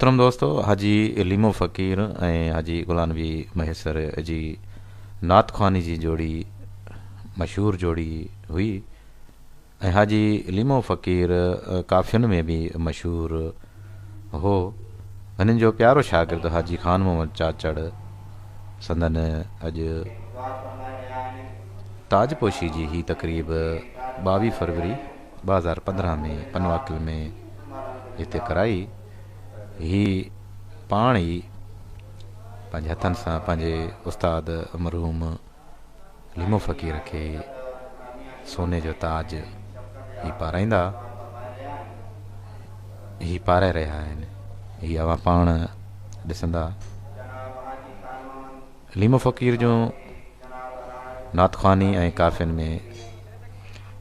मोहतरम दोस्तों, हाजी लीमो फ़कीर ऐं हाजी गुलाम नबी मैसर जी नात ख़्वानी जी जोड़ी मशहूर जोड़ी हुई। ऐं हाजी लीमो फ़कीर काफ़ियुनि में भी मशहूर हो। हिननि जो प्यारो शागिर्द हाजी ख़ान मोहम्मद चाचड़ संदन अॼु ताजपोशी जी ही तकरीब 22 फरवरी 2015 में पनवाकिल में हिते कराई। ही पाण ई पंहिंजे हथनि सां पंहिंजे उस्ताद मरहूम लीमो फ़कीर खे सोने जो ताज ही पाराईंदा, ही पाराए रहिया आहिनि। ही अवां पाण ॾिसंदा। लीमो फ़कीर जूं नात ख़्वानी ऐं काफ़ियुनि में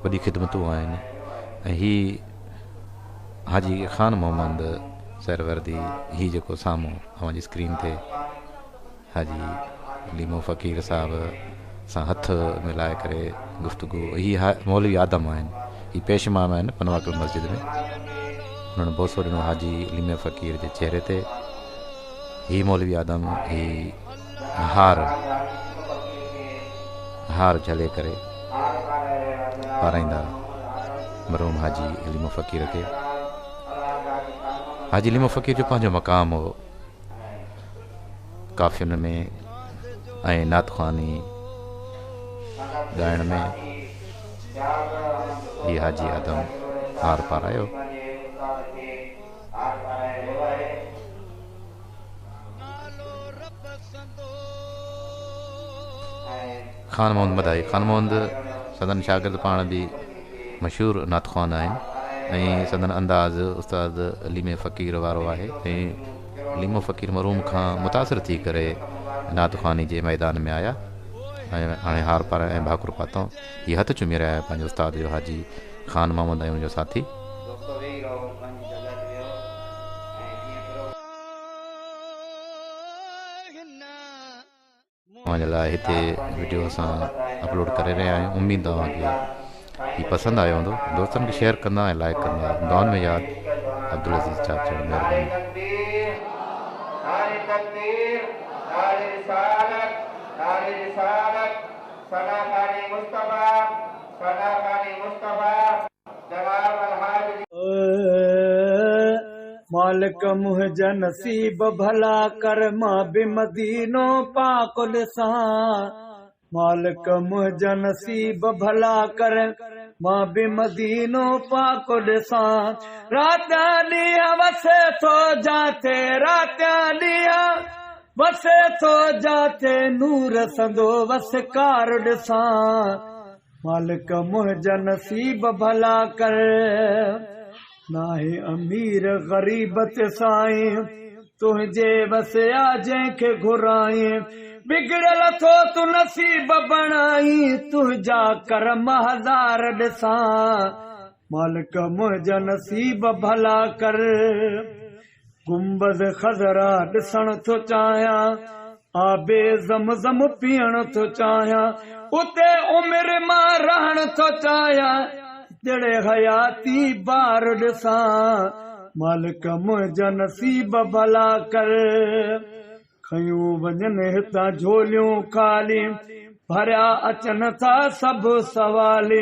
वॾी ख़िदमतूं आहिनि। ऐं ही हाजी ख़ान मोहम्मद सरवर्दी ही जेको साम्हूं अवां जी स्क्रीन ते हाजी लीमो फ़कीर साहब सां हथ मिलाए करे गुफ़्तगू, ही मौलवी आदम आहिनि, ही पेश इमाम आहिनि पनवाकिल मस्जिद में। उन्हनि बोसो ॾिनो हाजी लीमो फ़कीर जे चेहरे ते। ही मौलवी आदम ही हार झले करे पाराईंदा मरहूम हाजी लीमो फ़कीर खे। हाजी लीमो फ़कीर जो पंहिंजो मक़ाम हो काफ़ियुनि में ऐं नात ख़्वानी ॻाइण में। ही हाजी आदम हार पारायो। ख़ान मोहम्मद आहे। ख़ान मोहम्मद सदन शागिर्द पाण बि मशहूरु नात ख़्वान आहिनि ऐं सदन अंदाज़ उस्ताद लीमे फ़कीर वारो आहे। ऐं लीमो फ़कीर मरहूम खां मुतासिर थी करे नात ख़्वानी जे मैदान में आया ऐं हाणे हार पाराए ऐं भाकुर पातऊं। हीअ हथु चुमी रहिया पंहिंजे उस्ताद जो हाजी ख़ान मोहम्मद ऐं उनजो साथी। तव्हांजे लाइ हिते वीडियो असां अपलोड करे रहिया आहियूं। उमेद तव्हांखे ही पसंदि आयो हूंदो। दोस्तनि खे शेयर कंदा ऐं लाइक कंदा। दुआन में यादि अब्दुल अज़ीज़ चाचड़। महिरबानी। मालिक मुंहिंजा नसीब भला कर, मां बि मदीनो पाक ॾिसां। मालिक मुंहिंजा नसीब भला कर, मां बि मदीनो पाक ॾिसां। रात ॾींहं वसे थो जाते, रात ॾींहं वसे थो जाते, नूर संदो वसकार ॾिसां। मालिक मुंहिंजा नसीब भला कर, नाहे अमीर ग़रीबत साईं, तुंहिंजे वसिया जंहिंखे घुराई। बिगड़ल थो तूं नसीब बणाई, तुंहिंजा करम हज़ार ॾिसां। मालिक मुंहिंजा नसीब भला कर, गुंबद खज़रा ॾिसण थो चाहियां, आबे ज़मज़म पीअण थो चाहियां, उते उमिरि मां रहण थो चाहियां, जड़े हयाती बार ॾिसां। मालिक मुंहिंजा नसीब भला कर, खयूं वञनि हितां झोलियूं ख़ाली, भरिया अचनि था सभु सवाली।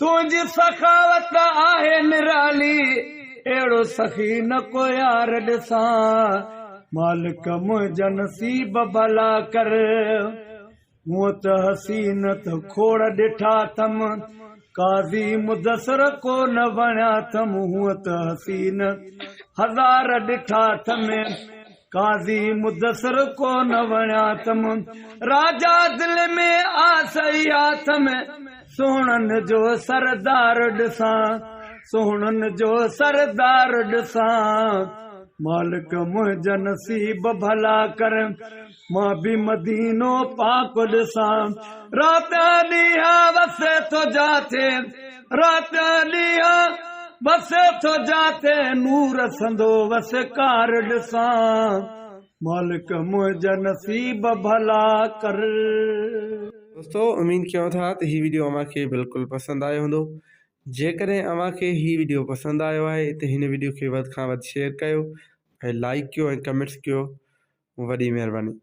तुंहिंजी सखावत आहे निराली, अहिड़ो सखी न को यार ॾिसां। मालिक मुंहिंजा नसीब भला कर, हूअं त हसीन त खोड़ ॾिठा अथमि, काज़ी मुदसर को न वणिया अथमि। हूअं त हसीन हज़ार ॾिठा अथमि, काज़ी मुदसर को न वणिया अथमि। राजा दिल में आसई अथमि, सुहिणनि जो सरदार ॾिसां, सुहिणनि जो सरदार ॾिसां। मालिक मुंहिंजा नसीब भला कर, मां बि मदीनो पाक ॾिसां। रात ॾींहं वसे थो जाते, रात ॾींहं वसे थो जाते, नूर संदो वसकार ॾिसां। मालिक मुंहिंजा नसीब भला कर। दोस्तों, उम्मीद कयूं था त हीउ वीडियो अव्हांखे बिल्कुलु पसंदि आयो हूंदो। जेकॾहिं अव्हांखे हीउ वीडियो पसंदि आयो आहे त हिन वीडियो खे वधि खां वधि शेयर कयो ऐं लाइक कयो ऐं कमेंट्स कयो। वॾी महिरबानी।